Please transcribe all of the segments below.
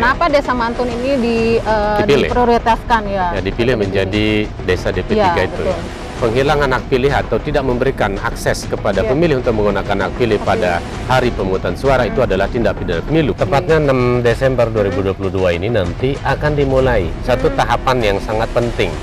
Kenapa Desa Mantun ini Dipilih. diprioritaskan ya? Ya, dipilih menjadi desa DP3 itu. betul. Ya. Penghilangan hak pilih atau tidak memberikan akses kepada pemilih untuk menggunakan hak pilih pada hari pemungutan suara itu adalah tindak pidana pemilu. Tepatnya 6 Desember 2022 ini nanti akan dimulai satu tahapan yang sangat penting.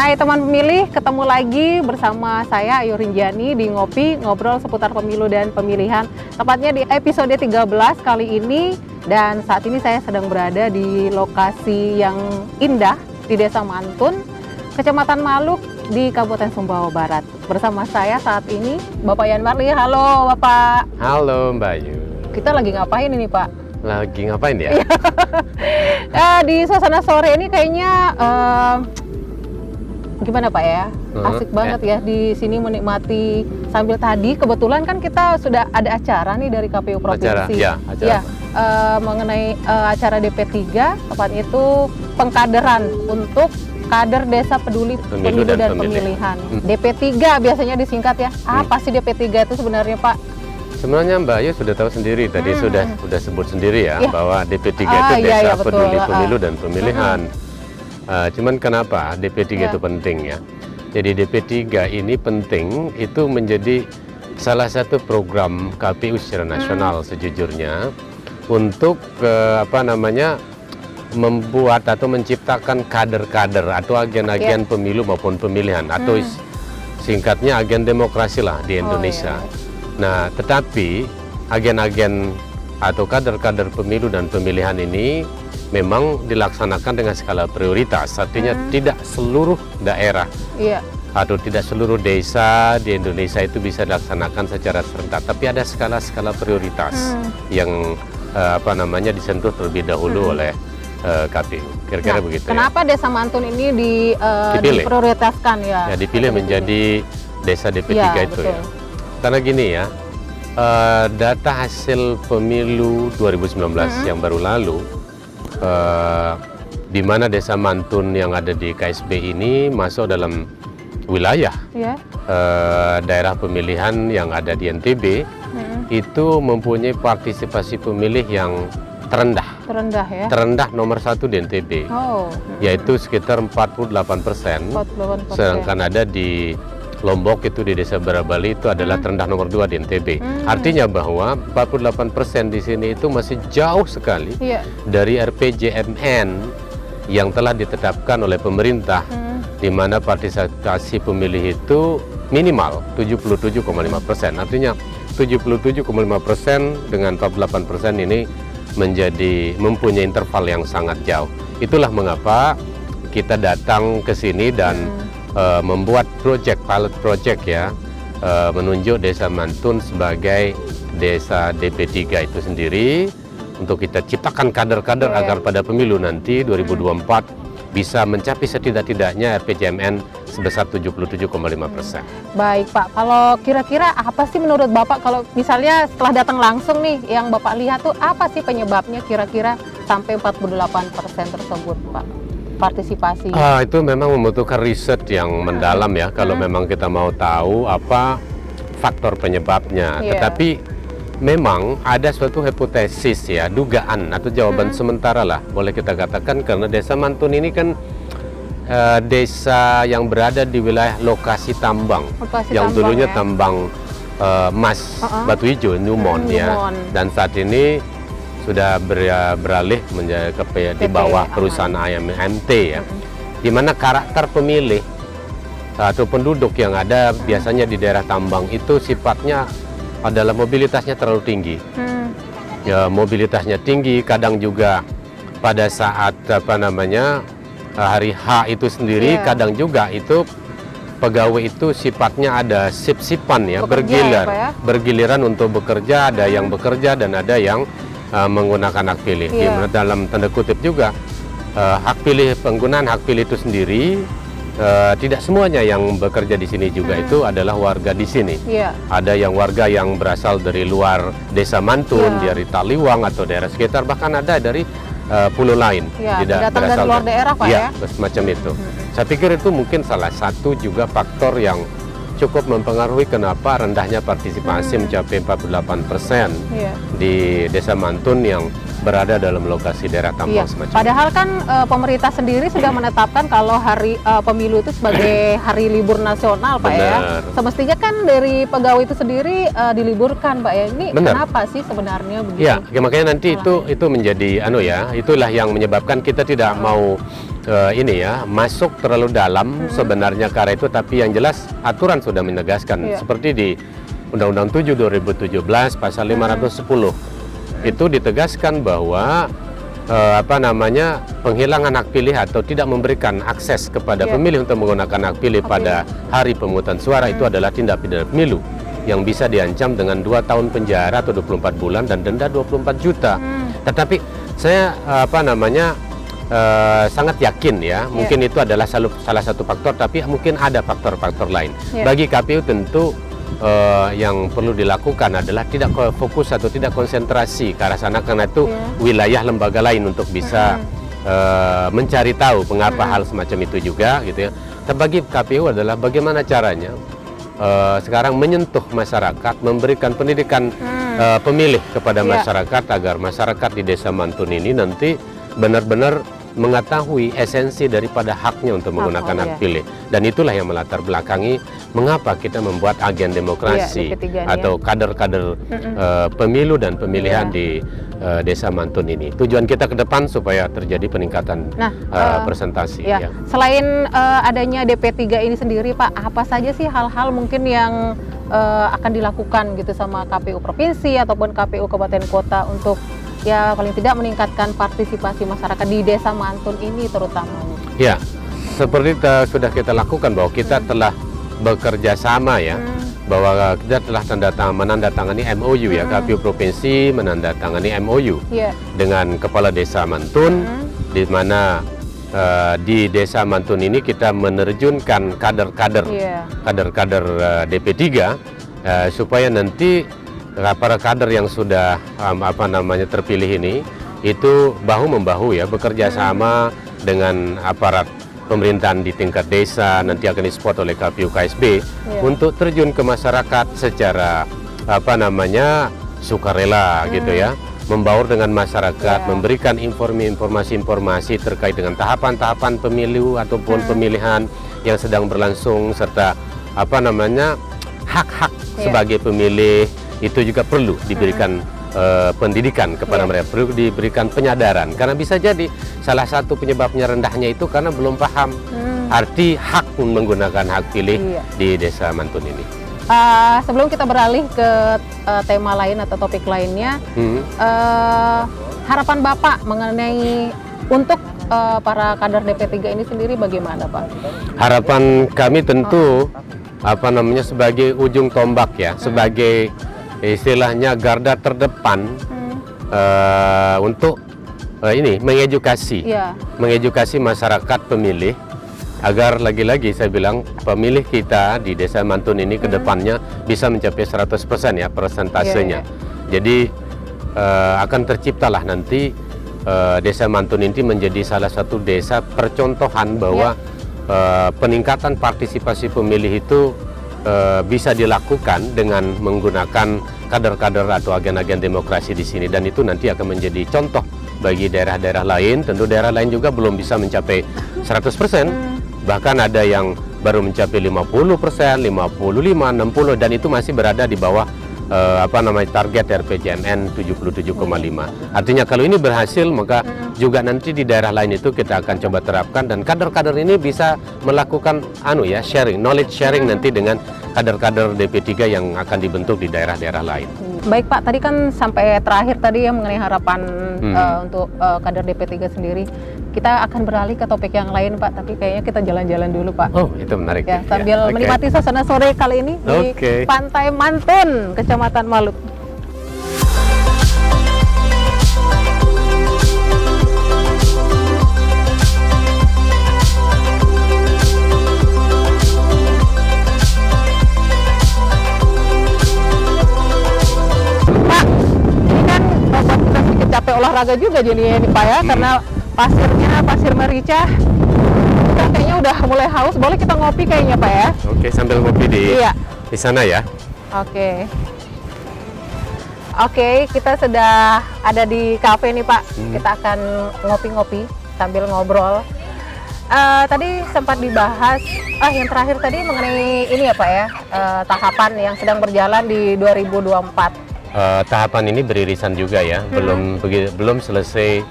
Hai teman pemilih, ketemu lagi bersama saya Ayu Rinjani di Ngopi, ngobrol seputar pemilu dan pemilihan. Tepatnya di episode 13 kali ini, dan saat ini saya sedang berada di lokasi yang indah di Desa Mantun, Kecamatan Maluk di Kabupaten Sumbawa Barat. Bersama saya saat ini Bapak Yan Marli. Halo Bapak. Halo Mbak Ayu. Kita lagi ngapain ini Pak? Lagi ngapain ya? Di suasana sore ini kayaknya gimana Pak ya? Asik banget ya di sini menikmati sambil tadi kebetulan kan kita sudah ada acara nih dari KPU Provinsi. Acara. Mengenai acara DP3, tepatnya itu pengkaderan untuk kader Desa Peduli Pemilu dan Pemilihan. DP3 biasanya disingkat ya. Apa sih DP3 itu sebenarnya Pak? Sebenarnya Mbak Ayu sudah tahu sendiri, tadi sudah sebut sendiri ya, bahwa DP3 itu Desa Peduli Pemilu dan Pemilihan. Cuman kenapa DP3 itu penting ya? Jadi DP3 ini penting, itu menjadi salah satu program KPU secara nasional sejujurnya untuk membuat atau menciptakan kader-kader atau agen-agen pemilu maupun pemilihan atau singkatnya agen demokrasi lah di Indonesia. Nah, tetapi agen-agen atau kader-kader pemilu dan pemilihan ini memang dilaksanakan dengan skala prioritas, artinya tidak seluruh daerah atau tidak seluruh desa di Indonesia itu bisa dilaksanakan secara serentak, tapi ada skala-skala prioritas yang disentuh terlebih dahulu oleh KPU. Kira-kira begitu. Kenapa Desa Mantun ini diprioritaskan ya? Ya, dipilih menjadi desa DP3 itu ya. Karena gini ya, data hasil pemilu 2019 yang baru lalu, di mana Desa Mantun yang ada di KSB ini masuk dalam wilayah daerah pemilihan yang ada di NTB, itu mempunyai partisipasi pemilih yang terendah nomor 1 di NTB, yaitu sekitar 48%, sedangkan ada di Lombok itu di Desa Barabali itu adalah terendah nomor 2 di NTB. Artinya bahwa 48% di sini itu masih jauh sekali dari RPJMN yang telah ditetapkan oleh pemerintah, di mana partisipasi pemilih itu minimal 77,5%. Artinya 77,5% dengan 48% ini mempunyai interval yang sangat jauh. Itulah mengapa kita datang ke sini dan membuat pilot project ya, menunjuk Desa Mantun sebagai desa DP3 itu sendiri untuk kita ciptakan kader-kader agar pada pemilu nanti 2024 bisa mencapai setidak-tidaknya RPJMN sebesar 77,5%. Baik Pak, kalau kira-kira apa sih menurut Bapak kalau misalnya setelah datang langsung nih yang Bapak lihat tuh apa sih penyebabnya kira-kira sampai 48% tersebut Pak? Partisipasi. Itu memang membutuhkan riset yang mendalam ya, kalau memang kita mau tahu apa faktor penyebabnya. Tetapi memang ada suatu hipotesis ya, dugaan atau jawaban sementara lah boleh kita katakan, karena Desa Mantun ini kan desa yang berada di wilayah lokasi tambang, dulunya tambang emas batu hijau Newmont ya, dan saat ini sudah beralih menjadi di bawah perusahaan AMMT ya, di mana karakter pemilih atau penduduk yang ada biasanya di daerah tambang itu sifatnya adalah mobilitasnya terlalu tinggi. Ya, mobilitasnya tinggi, kadang juga pada saat hari H itu sendiri, kadang juga itu pegawai itu sifatnya ada sip-sipan ya, bergiliran untuk bekerja, ada yang bekerja dan ada yang menggunakan hak pilih. Di mana dalam tanda kutip juga penggunaan hak pilih itu sendiri tidak semuanya yang bekerja di sini juga itu adalah warga di sini. Ada yang warga yang berasal dari luar Desa Mantun, dari Taliwang atau daerah sekitar, bahkan ada dari pulau lain. Ya, datang dari luar daerah Pak ya? Semacam itu. Saya pikir itu mungkin salah satu juga faktor yang cukup mempengaruhi kenapa rendahnya partisipasi mencapai 48% di Desa Mantun yang berada dalam lokasi daerah tambang semacam Padahal kan pemerintah sendiri sudah menetapkan kalau hari pemilu itu sebagai hari libur nasional Pak ya. Semestinya kan dari pegawai itu sendiri diliburkan Pak ya. Ini kenapa sih sebenarnya begitu? Ya, makanya nanti itu menjadi itulah yang menyebabkan kita tidak mau masuk terlalu dalam sebenarnya karena itu, tapi yang jelas aturan sudah menegaskan seperti di Undang-Undang 7 2017 pasal 510 itu ditegaskan bahwa penghilangan hak pilih atau tidak memberikan akses kepada pemilih untuk menggunakan hak pilih pada hari pemungutan suara itu adalah tindak pidana pemilu yang bisa diancam dengan 2 tahun penjara atau 24 bulan dan denda 24 juta. Tetapi saya sangat yakin ya, mungkin itu adalah salah satu faktor, tapi mungkin ada faktor-faktor lain. Bagi KPU tentu yang perlu dilakukan adalah tidak fokus atau tidak konsentrasi ke arah sana, karena itu wilayah lembaga lain untuk bisa mencari tahu mengapa hal semacam itu juga gitu ya. Tapi bagi KPU adalah bagaimana caranya sekarang menyentuh masyarakat, memberikan pendidikan pemilih kepada masyarakat agar masyarakat di Desa Mantun ini nanti benar-benar mengetahui esensi daripada haknya untuk menggunakan hak pilih, dan itulah yang melatar belakangi mengapa kita membuat agen demokrasi atau kader-kader pemilu dan pemilihan di Desa Mantun ini. Tujuan kita ke depan supaya terjadi peningkatan presentasi. Selain adanya DP3 ini sendiri Pak, apa saja sih hal-hal mungkin yang akan dilakukan gitu sama KPU provinsi ataupun KPU kabupaten kota untuk ya paling tidak meningkatkan partisipasi masyarakat di Desa Mantun ini terutamanya? Ya, seperti sudah kita lakukan bahwa kita telah bekerja sama ya, bahwa kita telah menandatangani MOU ya, KPU provinsi menandatangani MOU dengan Kepala Desa Mantun, di mana di Desa Mantun ini kita menerjunkan kader-kader DP3 supaya nanti para kader yang sudah terpilih ini itu bahu-membahu ya, bekerja sama dengan aparat pemerintahan di tingkat desa, nanti akan disupport oleh KPU KSB untuk terjun ke masyarakat secara sukarela gitu ya, membaur dengan masyarakat, memberikan informasi-informasi terkait dengan tahapan-tahapan pemilu ataupun pemilihan yang sedang berlangsung, serta hak-hak sebagai pemilih itu juga perlu diberikan pendidikan kepada mereka, perlu diberikan penyadaran, karena bisa jadi salah satu penyebabnya rendahnya itu karena belum paham arti hak menggunakan hak pilih di Desa Mantun ini. Sebelum kita beralih ke tema lain atau topik lainnya, harapan Bapak mengenai untuk para kader DP3 ini sendiri bagaimana Pak? Harapan kami tentu sebagai ujung tombak ya, sebagai istilahnya garda terdepan untuk mengedukasi masyarakat pemilih agar lagi-lagi saya bilang pemilih kita di Desa Mantun ini ke depannya bisa mencapai 100% ya persentasenya. Jadi akan terciptalah nanti Desa Mantun ini menjadi salah satu desa percontohan bahwa peningkatan partisipasi pemilih itu bisa dilakukan dengan menggunakan kader-kader atau agen-agen demokrasi di sini, dan itu nanti akan menjadi contoh bagi daerah-daerah lain. Tentu daerah lain juga belum bisa mencapai 100%, bahkan ada yang baru mencapai 50%, 55, 60, dan itu masih berada di bawah target RPJMN 77,5. Artinya kalau ini berhasil, maka juga nanti di daerah lain itu kita akan coba terapkan, dan kader-kader ini bisa melakukan knowledge sharing nanti dengan kader-kader DP3 yang akan dibentuk di daerah-daerah lain. Baik Pak, tadi kan sampai terakhir tadi ya mengenai harapan untuk kader DP3 sendiri. Kita akan beralih ke topik yang lain Pak, tapi kayaknya kita jalan-jalan dulu Pak. Oh, itu menarik ya. Sambil menikmati suasana sore kali ini di Pantai Mantun, Kecamatan Maluk. olahraga juga jadinya nih Pak ya, karena pasirnya pasir merica. Kita kayaknya udah mulai haus, boleh kita ngopi kayaknya Pak ya? Oke, sambil ngopi di sana ya. Oke. Oke, kita sudah ada di kafe nih Pak. Kita akan ngopi-ngopi sambil ngobrol. Tadi sempat dibahas, yang terakhir tadi mengenai ini ya Pak ya, tahapan yang sedang berjalan di 2024. Tahapan ini beririsan juga ya, belum selesai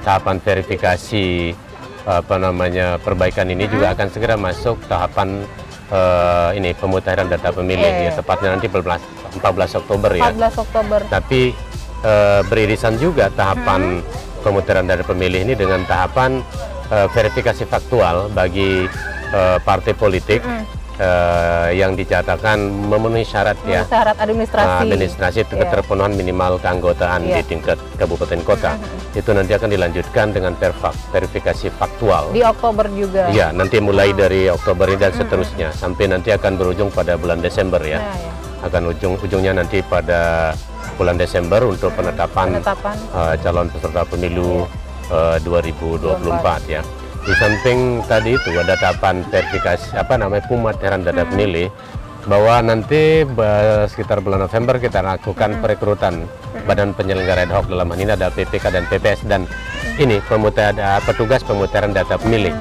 tahapan verifikasi perbaikan ini juga akan segera masuk tahapan ini pemutahiran data pemilih ya, tepatnya nanti 14 Oktober ya. 14 Oktober. Tapi beririsan juga tahapan pemutahiran data pemilih ini dengan tahapan verifikasi faktual bagi partai politik yang dinyatakan memenuhi syarat ya, syarat administrasi keterpenuhan minimal keanggotaan di tingkat kabupaten kota. Itu nanti akan dilanjutkan dengan verifikasi faktual di Oktober juga. Iya, nanti mulai dari Oktober ini dan seterusnya sampai nanti akan berujung pada bulan Desember ya. Akan ujungnya nanti pada bulan Desember untuk penetapan calon peserta pemilu 2024 ya. Di samping tadi itu ada tahapan verifikasi pemutahiran data pemilih, bahwa nanti sekitar bulan November kita lakukan perekrutan badan penyelenggara ad hoc, dalam hal ini ada PPK dan PPS, dan ini petugas pemutahiran data pemilih.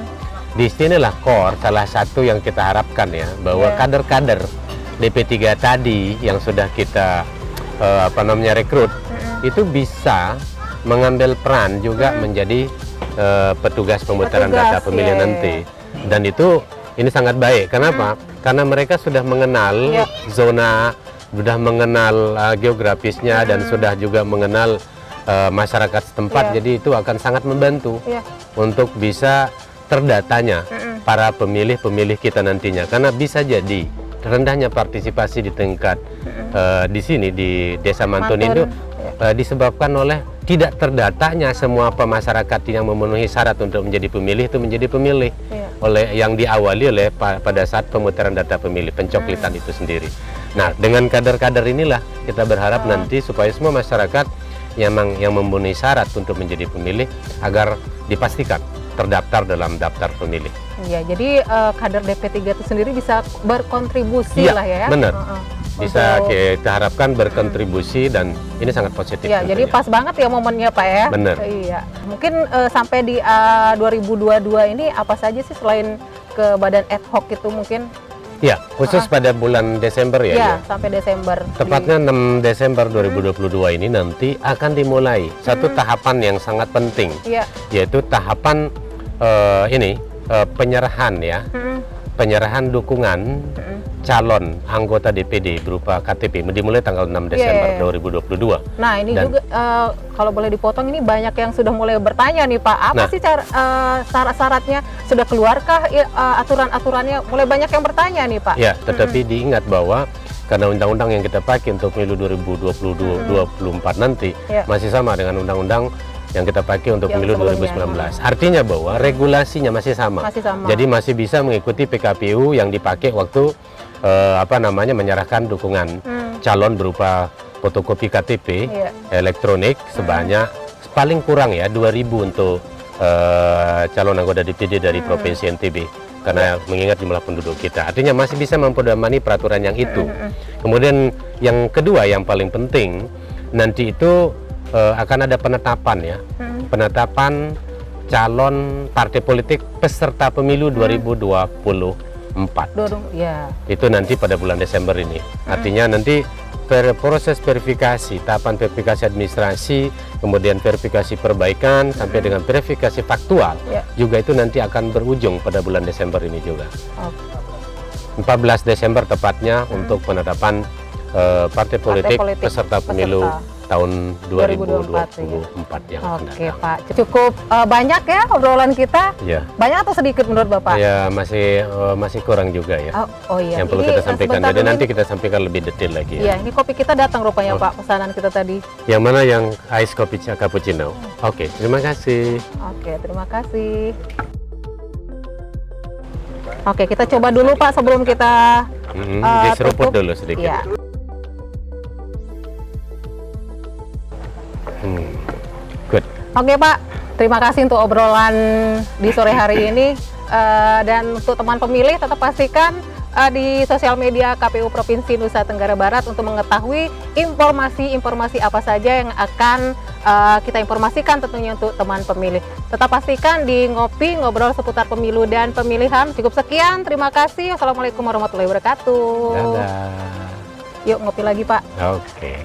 Di sinilah core salah satu yang kita harapkan ya, bahwa kader-kader DP3 tadi yang sudah kita rekrut itu bisa mengambil peran juga menjadi petugas pemutahiran data pemilih nanti. Dan itu ini sangat baik. Kenapa? Karena mereka sudah mengenal zona, sudah mengenal geografisnya, dan sudah juga mengenal masyarakat setempat. Jadi itu akan sangat membantu untuk bisa terdatanya para pemilih-pemilih kita nantinya. Karena bisa jadi rendahnya partisipasi di tingkat di sini di Desa Mantun itu disebabkan oleh tidak terdatanya semua pemasyarakat yang memenuhi syarat untuk menjadi pemilih itu menjadi pemilih oleh yang diawali oleh pada saat pemutahiran data pemilih, pencoklitan itu sendiri. Nah, dengan kader-kader inilah kita berharap nanti supaya semua masyarakat yang memenuhi syarat untuk menjadi pemilih agar dipastikan terdaftar dalam daftar pemilih. Ya, jadi kader DP3 itu sendiri bisa berkontribusi lah ya. Benar. Bisa kita harapkan berkontribusi, dan ini sangat positif. Ya, jadi pas banget ya momennya Pak ya. Benar. Iya. Mungkin sampai di 2022 ini apa saja sih selain ke badan ad hoc itu mungkin? Ya, khusus pada bulan Desember ya. Ya, sampai Desember. Tepatnya 6 Desember 2022 ini nanti akan dimulai satu tahapan yang sangat penting, yaitu tahapan penyerahan ya, penyerahan dukungan calon anggota DPD berupa KTP dimulai tanggal 6 Desember 2022. Nah, ini juga kalau boleh dipotong, ini banyak yang sudah mulai bertanya nih Pak, apa sih syarat-syaratnya, sudah keluarkah aturan-aturannya? Mulai banyak yang bertanya nih Pak. Ya, tetapi diingat bahwa karena undang-undang yang kita pakai untuk pemilu 2024 nanti masih sama dengan undang-undang yang kita pakai untuk pemilu 2019. Artinya bahwa regulasinya masih sama. Jadi masih bisa mengikuti PKPU yang dipakai waktu menyerahkan dukungan calon berupa fotokopi KTP elektronik sebanyak paling kurang ya 2.000 untuk calon anggota DPD dari Provinsi NTB. Karena mengingat jumlah penduduk kita, artinya masih bisa memperdomani peraturan yang itu. Kemudian yang kedua yang paling penting, nanti itu akan ada penetapan ya, penetapan calon partai politik peserta pemilu 2024. Itu nanti pada bulan Desember ini. Artinya nanti proses verifikasi, tahapan verifikasi administrasi, kemudian verifikasi perbaikan sampai dengan verifikasi faktual juga itu nanti akan berujung pada bulan Desember ini juga. 14 Desember tepatnya untuk penetapan partai politik peserta pemilu tahun 2024 yang akan datang. Oke Pak, cukup banyak ya obrolan kita. Banyak atau sedikit menurut Bapak? Ya, masih kurang juga ya. Yang perlu kita sampaikan. Jadi nanti kita sampaikan lebih detail lagi. Iya, ini kopi kita datang rupanya Pak, pesanan kita tadi. Yang mana yang ice kopi cappuccino? Oke, terima kasih. Oke, terima kasih. Oke, kita coba dulu Pak sebelum kita diseruput dulu sedikit. Good. Oke Pak, terima kasih untuk obrolan di sore hari ini. Dan untuk teman pemilih tetap pastikan di sosial media KPU Provinsi Nusa Tenggara Barat untuk mengetahui informasi-informasi apa saja yang akan kita informasikan tentunya untuk teman pemilih. Tetap pastikan di Ngopi Ngobrol seputar pemilu dan pemilihan. Cukup sekian, terima kasih. Wassalamualaikum warahmatullahi wabarakatuh. Dadah. Yuk ngopi lagi Pak. Oke.